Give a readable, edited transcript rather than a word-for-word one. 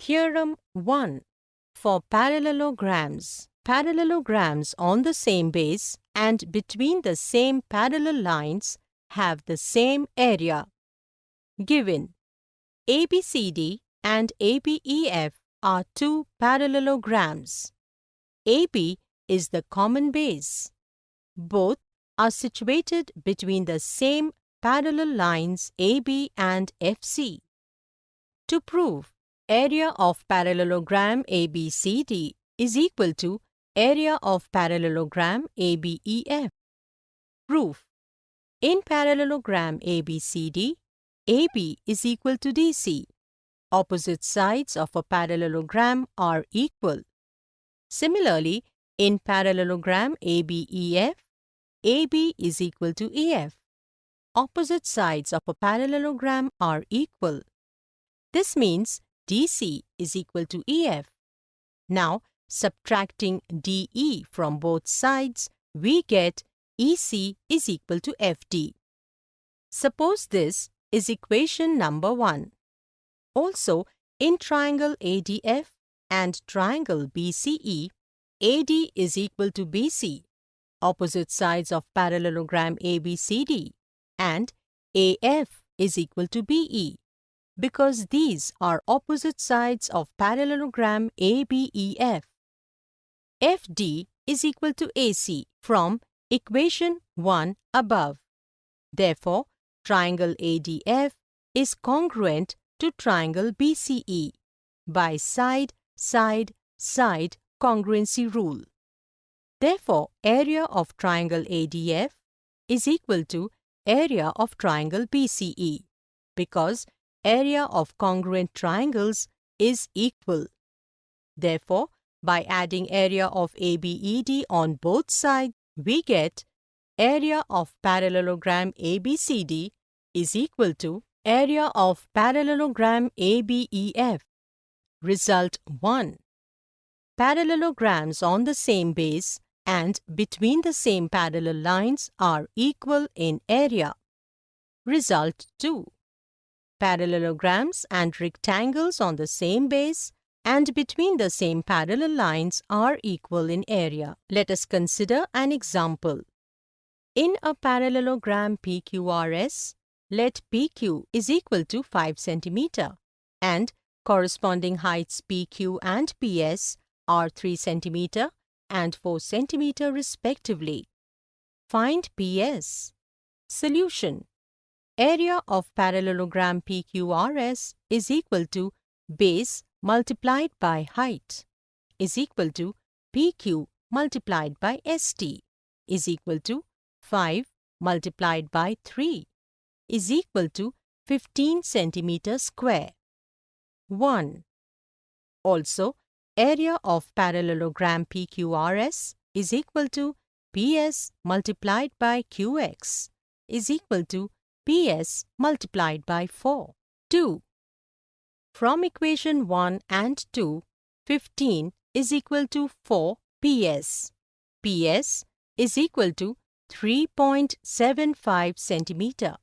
Theorem 1. For parallelograms. Parallelograms on the same base and between the same parallel lines have the same area. Given ABCD and ABEF are two parallelograms. AB is the common base. Both are situated between the same parallel lines AB and FC. To prove area of parallelogram ABCD is equal to area of parallelogram ABEF. Proof. In parallelogram ABCD, AB is equal to DC. Opposite sides of a parallelogram are equal. Similarly, in parallelogram ABEF, AB is equal to EF. Opposite sides of a parallelogram are equal. This means DC is equal to EF. Now, subtracting DE from both sides, we get EC is equal to FD. Suppose this is equation number 1. Also, in triangle ADF and triangle BCE, AD is equal to BC, opposite sides of parallelogram ABCD, and AF is equal to BE, because these are opposite sides of parallelogram ABEF. FD is equal to AC from equation 1 above. Therefore, triangle ADF is congruent to triangle BCE by side-side-side congruency rule. Therefore, area of triangle ADF is equal to area of triangle BCE because area of congruent triangles is equal. Therefore, by adding area of ABED on both sides, we get area of parallelogram ABCD is equal to area of parallelogram ABEF. Result 1. Parallelograms on the same base and between the same parallel lines are equal in area. Result 2. Parallelograms and rectangles on the same base and between the same parallel lines are equal in area. Let us consider an example. In a parallelogram PQRS, let PQ is equal to 5 cm and corresponding heights PQ and PS are 3 cm and 4 cm respectively. Find PS. Solution. Area of parallelogram PQRS is equal to base multiplied by height is equal to PQ multiplied by ST is equal to 5 multiplied by 3 is equal to 15 centimeter square. 1. Also, area of parallelogram PQRS is equal to PS multiplied by QX is equal to PS multiplied by 4. 2. From equation 1 and 2, 15 is equal to 4 PS. PS is equal to 3.75 centimeter.